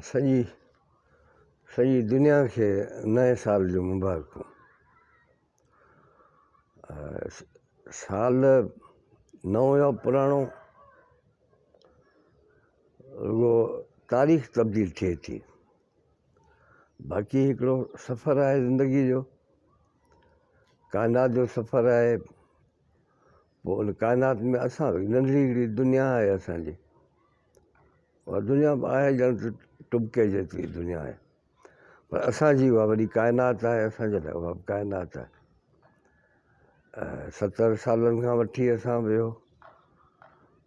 सॼी सॼी दुनिया खे नए साल जूं मुबारकूं। साल नओं या पुराणो रुगो तारीख़ तब्दील थिए थी, बाक़ी हिकिड़ो सफ़रु आहे ज़िंदगी जो, काइनात जो सफ़रु आहे। पोइ उन काइनात में असां नंढड़ी हिकिड़ी दुनिया आहे असांजी, उहा दुनिया बि आहे ॼण त टुबके जेतिरी दुनिया आहे, पर असांजी उहा वॾी काइनात आहे। असांजे लाइ उहा काइनात आहे। 70 सालनि खां वठी असां ॿियो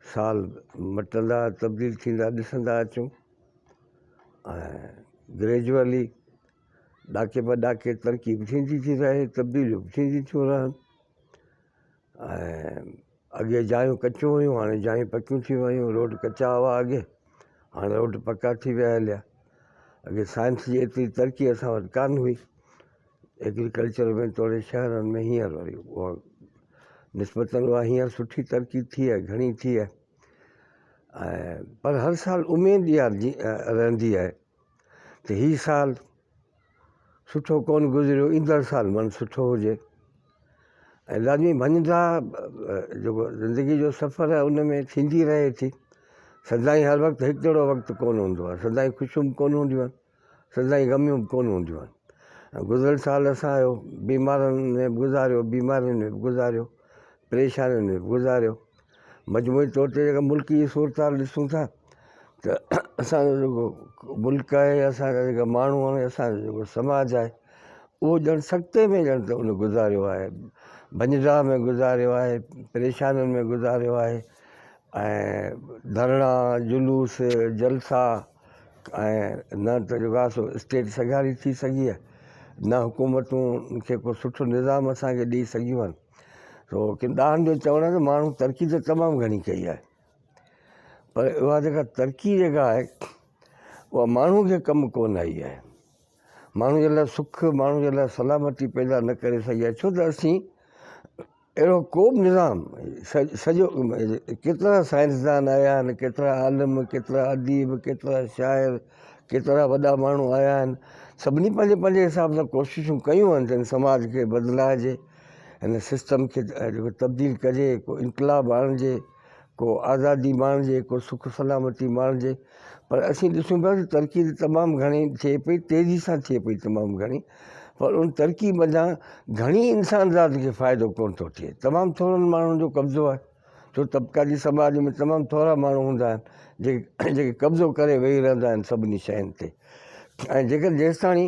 साल मटंदा तब्दील थींदा ॾिसंदा अचूं, ऐं ग्रेजुअली ॾाके ब ॾाके तरक़ी बि थींदी थी रहे, तब्दीलियूं बि थींदी थियूं रहनि। ऐं अॻे जायूं कचियूं हुयूं, हाणे जायूं पकियूं थी वियूं। रोड कचा हुआ अॻे, हाणे रोड पका थी विया हलिया। अॻे साइंस जी एतिरी तरक़ी असां वटि कान हुई, एग्रीकल्चर में थोरे शहरनि में। हींअर वरी उहा निस्बतन उहा हींअर सुठी तरक़ी थी आहे, घणी थी आहे। ऐं पर हर साल उमेदु इहा रहंदी आहे त हीउ साल सुठो कोन गुज़रियो, ईंदड़ साल मन सुठो हुजे। ऐं लाज़मी भञदा जेको ज़िंदगी जो सफ़रु आहे उन में थींदी रहे थी। सदाईं हर वक़्तु हिकु जहिड़ो वक़्तु कोन हूंदो आहे, सदाईं ख़ुशियूं बि कोन हूंदियूं आहिनि, सदाईं ग़मियूं बि कोन हूंदियूं आहिनि। ऐं गुज़िरियल साल असांजो बीमारनि में बि गुज़ारियो, बीमारियुनि में बि गुज़ारियो, परेशानियुनि में बि गुज़ारियो। मजमूई तौर ते जेका मुल्क जी सूरत हाल ॾिसूं था त असांजो जेको मुल्क आहे, असांजा जेका माण्हू आहिनि, असांजो जेको समाज आहे, उहो ॼण सख़्ते में ॼण त उन गुज़ारियो आहे, भञदा में गुज़ारियो आहे, परेशानियुनि में गुज़ारियो आहे। ऐं धरणा, जुलूस, जलसा, ऐं न त जेको आहे सो स्टेट सगारी थी सघी आहे, न हुकूमतूं खे को सुठो निज़ाम असांखे ॾेई सघियूं आहिनि। सो किन ॾाहनि जो चवणु आहे त माण्हू तरक़ी त तमामु घणी कई आहे, पर उहा जेका तरक़ी जेका आहे उहा माण्हू खे कमु कोन आई आहे। माण्हू जे लाइ सुख, माण्हू जे लाइ सलामती पैदा न करे सघी आहे, छो त असीं अहिड़ो को बि निज़ाम सॼो केतिरा साइंसदान आया आहिनि, केतिरा आलिम, केतिरा अदीब, केतिरा शाइर, केतिरा वॾा माण्हू आया आहिनि। सभिनी पंहिंजे पंहिंजे हिसाब सां कोशिशूं कयूं आहिनि त हिन समाज खे बदिलाइजे, हिन सिस्टम खे जेको तब्दील कजे, को इनकलाब आणिजे, को आज़ादी माणिजे, को सुख सलामती माणिजे। पर असीं ॾिसूं पिया त तरक़ी त तमामु घणी थिए पई, तेज़ी सां थिए पई तमामु घणी, पर उन तरक़ी वञा घणी इंसान ज़ात खे फ़ाइदो कोन थो थिए। तमामु थोरनि माण्हुनि जो कब्ज़ो आहे, छो तबक़ाती समाज में तमामु थोरा माण्हू हूंदा आहिनि जेके कब्ज़ो करे वेही रहंदा आहिनि सभिनी शयुनि ते। ऐं जेकर जेसिताणी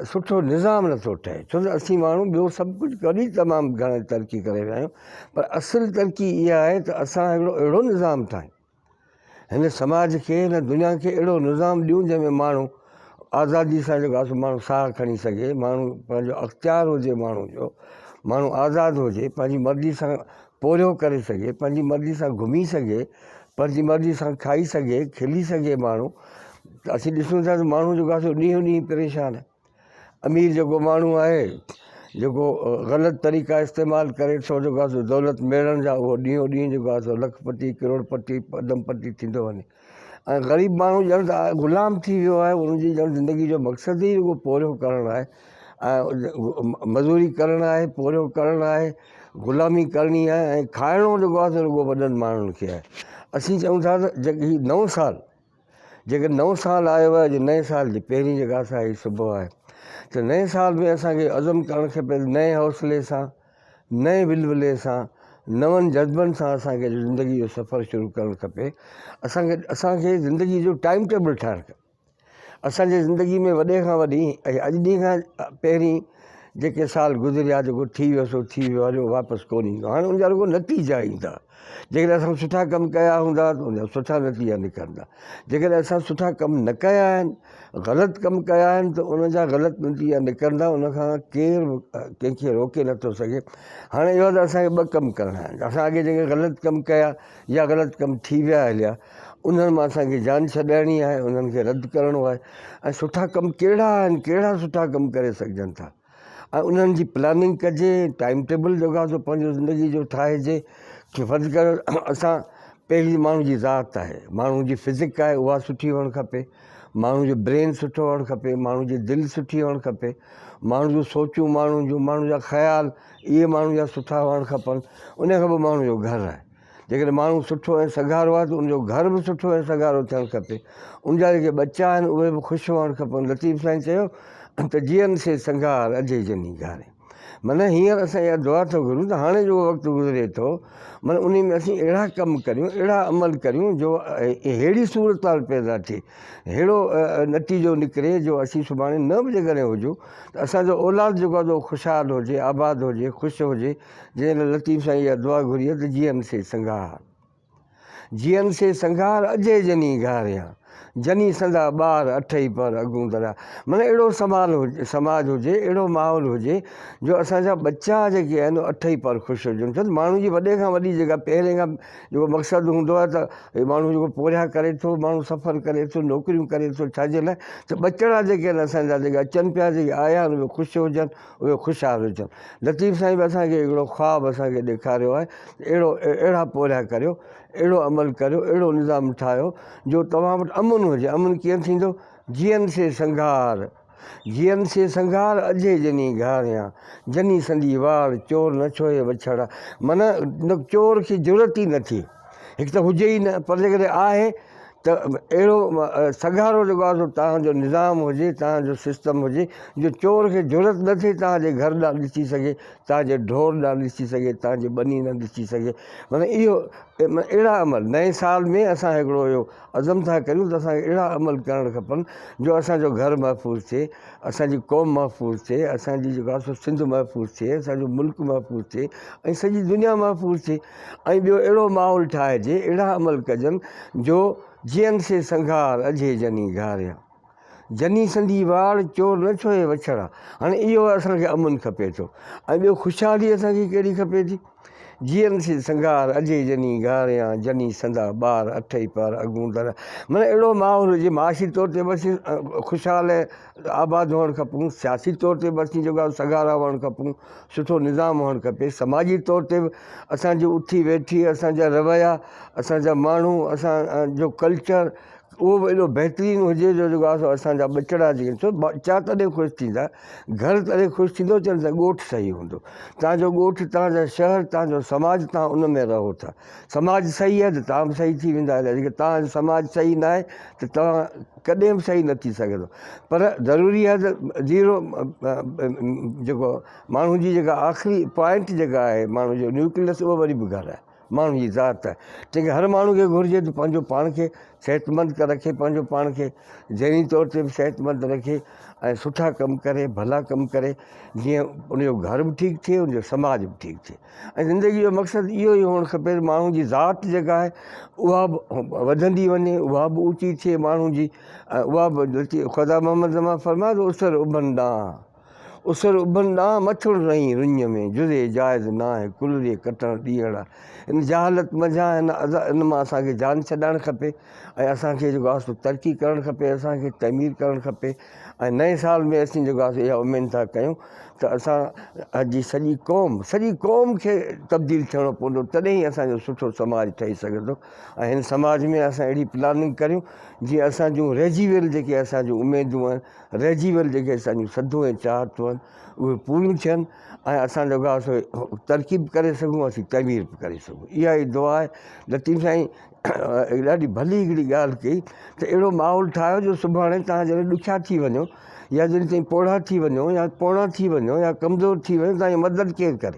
सुठो निज़ाम नथो ठहे, छो त असीं माण्हू ॿियो सभु कुझु कॾहिं तमामु घणे तरक़ी करे विया आहियूं, पर असुलु तरक़ी इहा आहे त असां हिकिड़ो अहिड़ो निज़ाम ठाहियूं, हिन समाज खे, हिन दुनिया खे अहिड़ो निज़ाम ॾियूं जंहिंमें माण्हू आज़ादी सां जेको आहे माण्हू साहु खणी सघे, माण्हू पंहिंजो अख़्तियार हुजे, माण्हू जो माण्हू आज़ादु हुजे, पंहिंजी मर्ज़ी सां पोरियो करे सघे, पंहिंजी मर्ज़ी सां घुमी सघे, पंहिंजी मर्ज़ी सां खाई सघे, खिली सघे माण्हू। त असीं ॾिसूं था त माण्हू जेको आहे सो ॾींहों ॾींहुं परेशान आहे। अमीर जेको माण्हू आहे, जेको ग़लति तरीक़ा इस्तेमालु करे थो जेको आहे सो दौलत मेड़ण जा, उहो ॾींहों ॾींहुं जेको आहे सो लखपति, करोड़पति, पदमपति थींदो वञे। ऐं ग़रीब माण्हू ॼण त ग़ुलाम थी वियो आहे, उनजी ॼण ज़िंदगी जो मक़सदु ई उहो पोरियो करणु आहे, ऐं मज़ूरी करणु आहे, पोरियो करणु आहे, ग़ुलामी करणी आहे, ऐं खाइणो जेको आहे सो रुॻो वॾनि माण्हुनि खे आहे। असीं चऊं था त जेकी हीउ नओं साल, जेके नओं साल आयो आहे, अॼु नए साल जी पहिरीं जेका असांजी सुबुह आहे, त नए साल में असांखे अज़म करणु खपे त नए हौसले सां, नए विलवले सां, नवनि जज़्बनि सां असांखे ज़िंदगी जो सफ़रु शुरू करणु खपे। असांखे ज़िंदगी जो टाइम टेबल ठाहिणु खपे। असांजे ज़िंदगी में वॾे खां वॾी अॼु ॾींहं खां पहिरीं जेके साल गुज़रिया, जेको थी वियो सो थी वियो आहे, जो वापसि कोन ईंदो। हाणे उनजा रुॻो नतीजा ईंदा। जेकॾहिं असां सुठा कमु कया हूंदा त उनजा सुठा नतीजा निकिरंदा। जेकॾहिं असां सुठा कमु न कया आहिनि, ग़लति कमु कया आहिनि, त उनजा ग़लति नतीजा निकिरंदा। उनखां केरु कंहिंखे रोके नथो सघे। हाणे इहो आहे त असांखे ॿ कमु करणा आहिनि। असां अॻे जेके ग़लति कमु कया या ग़लति कमु थी विया हलिया, उन्हनि मां असांखे जान छॾाइणी आहे, उन्हनि खे रद्द करिणो आहे। ऐं सुठा कमु कहिड़ा आहिनि, कहिड़ा सुठा कमु करे सघजनि था, ऐं उन्हनि जी प्लानिंग कजे, टाइम टेबल जेको आहे सो पंहिंजो ज़िंदगी जो ठाहिजे कि वधि करे असां पहिरीं माण्हू जी ज़ात आहे, माण्हू जी फिज़िक आहे उहा सुठी हुअणु खपे, माण्हू जो ब्रेन सुठो हुअणु खपे, माण्हू जी दिलि सुठी हुअणु खपे, माण्हू जूं सोचूं, माण्हू जा ख़्याल इहे माण्हू जा सुठा हुअणु खपनि। उन खां पोइ माण्हू जो घरु आहे, जेकॾहिं माण्हू सुठो ऐं सगारो आहे त उनजो घर बि सुठो ऐं सगारो थियणु खपे। उनजा जेके बच्चा आहिनि उहे बि ख़ुशि हुअणु खपनि। लतीफ़ साईं चयो त जीअनि से संगार अजय जनी घारे, माना हींअर असां इहा दुआ थो घुरूं त हाणे जो वक़्तु गुज़रे थो, माना उन में असीं अहिड़ा कम करियूं, अहिड़ा अमल करियूं जो अहिड़ी सूरत पैदा थिए, अहिड़ो नतीजो निकिरे जो असीं सुभाणे न बि जेकॾहिं हुजूं त असांजो औलाद जेको आहे उहो ख़ुशहाल हुजे, आबाद हुजे, ख़ुशि हुजे। जंहिं लाइ लतीफ़ साईं इहा दुआ घुरी आहे त जीअनि से संगार, जीअनि से संगार अजय जनी घारियां, जनी संदा ॿार अठई पर अॻूं दरिया। माना अहिड़ो समाज हुजे, अहिड़ो माहौल हुजे जो असांजा बच्चा जेके आहिनि अठई पर ख़ुशि हुजनि। छो त माण्हू जी वॾे खां वॾी जेका पहिरें खां जेको मक़सदु हूंदो आहे त माण्हू जेको पोरिया करे थो, माण्हू सफ़र करे थो, नौकरियूं करे थो, छाजे लाइ त ॿचड़ा जेके आहिनि असांजा जेके अचनि पिया, जेके आया आहिनि उहे ख़ुशि हुजनि, उहे ख़ुशहाल हुजनि। लतीफ़ साईं बि असांखे हिकिड़ो ख़्वाबु असांखे ॾेखारियो आहे, अहिड़ा पोरिया करियो, अहिड़ो अमल करियो, अहिड़ो निज़ाम ठाहियो जो तव्हां वटि अमन हुजे। अमन कीअं थींदो? जीअनि से संगार, जीअनि से संगार अजय जनी घारियां, जनी संदी वार चोर न छोए वछड़ा। माना चोर खे ज़रूरत ई न थिए, हिकु त हुजे ई न, पर जेकॾहिं आहे त अहिड़ो सगारो जेको आहे तव्हांजो निज़ाम हुजे, तव्हांजो सिस्टम हुजे जो चोर खे ज़रूरत न थिए तव्हांजे घर ॾांहुं ॾिसी सघे, तव्हांजे ढोर ॾांहुं ॾिसी सघे, तव्हांजी ॿनी न ॾिसी सघे। माना इहो अहिड़ा अमल नए साल में असां हिकिड़ो इहो अज़म था करियूं त असांखे अहिड़ा अमल करणु खपनि जो असांजो घर महफ़ूज़ थिए, असांजी क़ौम महफ़ूज़ थिए, असांजी जेको आहे सिंध महफ़ूज़ थिए, असांजो मुल्क महफ़ूज़ थिए ऐं सॼी दुनिया महफ़ूज़ थिए। ऐं ॿियो अहिड़ो माहौल ठाहिजे, अहिड़ा अमल कजनि जो जीअनि से संगार अजय जनी घारियां, जनी संदी वाड़ चोर न छोए वछड़ा। हाणे इहो असांखे अमन खपे थो। ऐं ॿियो ख़ुशहाली असांखे कहिड़ी खपे थी? जीअनि से संगार अजय जनी घारियां, जनी संदा ॿार अठई पर अॻूं दरिया। माना अहिड़ो माहौल हुजे, माशी तौर ते बि असीं ख़ुशहाल ऐं आबाद हुअणु खपूं, सियासी तौर ते बि असीं जेको आहे सगारा हुअणु खपूं, सुठो निज़ाम हुअणु खपे। समाजी तौर ते बि असांजी उथी वेठी, असांजा रवैया, असांजा माण्हू, असांजो कल्चर उहो बि एॾो बहितरीनु हुजे जो जेको आहे असांजा ॿचड़ा जेके छो बच्चा तॾहिं ख़ुशि थींदा, घर तॾहिं ख़ुशि थींदो जॾहिं त ॻोठु सही हूंदो। तव्हांजो ॻोठु, तव्हांजा शहर, तव्हांजो समाज, तव्हां उन में रहो था। समाज सही आहे त तव्हां बि सही थी वेंदा। जेके तव्हांजो समाज सही न आहे त तव्हां कॾहिं बि सही न थी सघंदो। पर ज़रूरी आहे त ज़ीरो जेको माण्हू जी जेका आख़िरी पॉइंट जेका आहे, माण्हू जो न्यूक्लियस, उहो वरी बि घरु आहे, माण्हू जी ज़ात आहे। तंहिंखे हर माण्हू खे घुरिजे त पंहिंजो पाण खे सिहतमंद रखे, पंहिंजो पाण खे ज़हनी तौर ते बि सिहतमंद रखे ऐं सुठा कमु करे, भला कमु करे, जीअं उनजो घर बि ठीकु थिए, उनजो समाज बि ठीकु थिए। ऐं ज़िंदगी जो मक़सदु इहो ई हुअणु खपे त माण्हू जी ज़ात जेका आहे उहा बि वधंदी वञे, उहा बि ऊची थिए माण्हू जी, ऐं उहा बि ख़ुदा मोहम्मद ज़मा फरमाए त उसर उभन ॾांहुं, उसर उभन ॾांहुं मथुड़ रही रुञ में, जुज़े जाइज़ न आहे कुल जे कटण ॾींहड़ा। इन जहालत मज़ा इन मां असांखे जान छॾाइणु खपे ऐं असांखे जेको आहे तरक़ी करणु खपे, असांखे तमीर करणु खपे। ऐं नए साल में असीं जेको आहे इहा उमेद था कयूं त असां जी सॼी क़ौम खे तब्दील थियणो पवंदो, तॾहिं ई असांजो सुठो समाज ठही सघंदो। ऐं हिन समाज में असां अहिड़ी प्लानिंग करियूं जीअं असां जूं रहिजी वियल जेके असां जूं उमेदूं आहिनि, रहिजी वियल जेके असांजूं सधूं ऐं चाहतूं आहिनि, उहे पूरियूं थियनि ऐं असां जेको आहे सो तरक़ी बि करे सघूं, असीं तमीर बि करे सघूं। इहा ई दुआ आहे। लतीफ़ साईं ॾाढी भली हिकिड़ी ॻाल्हि कई त अहिड़ो माहौल ठाहियो जो सुभाणे तव्हां जॾहिं ॾुखिया थी वञो या जॾहिं ताईं पोढ़ा थी वञो या पोणा थी वञो या कमज़ोर थी वञो, तव्हांजी मदद केरु करे?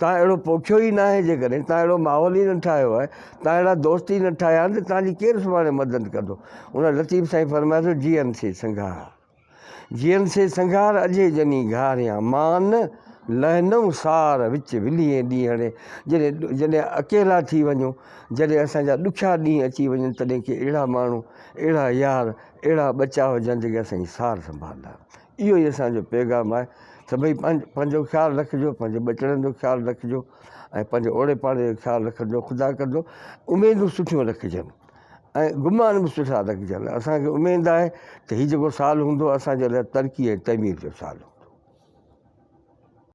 तव्हां अहिड़ो पोखियो ई न आहे, जेकॾहिं तव्हां अहिड़ो माहौल ई न ठाहियो आहे, तव्हां अहिड़ा दोस्त ई न ठाहिया आहिनि त तव्हांजी केरु सुभाणे मदद कंदो? उन लतीफ़ साईं फरमाए थो जीअनि से संगार, जीअनि से संगार अजय जनी घारियां, मान लहनऊं सार विच विलीअ ॾींहड़े। जॾहिं अकेला थी वञूं, जॾहिं असांजा ॾुखिया ॾींहं अची वञनि, तॾहिं की अहिड़ा माण्हू, अहिड़ा यार, अहिड़ा ॿचा हुजनि जेके असांजी सार संभालंदा। इहो ई असांजो पैगाम आहे। सभई पंहिंजो ख़्यालु रखिजो, पंहिंजे ॿचड़नि जो ख़्यालु रखिजो ऐं पंहिंजे ओड़े पाड़े जो ख़्यालु रखिजो। ख़ुदा कंदो उमेदूं सुठियूं रखिजनि ऐं गुमान बि सुठा रखिजनि। असांखे उमेदु आहे त हीउ जेको साल हूंदो असांजे लाइ तरक़ी ऐं तमीर जो साल हूंदो।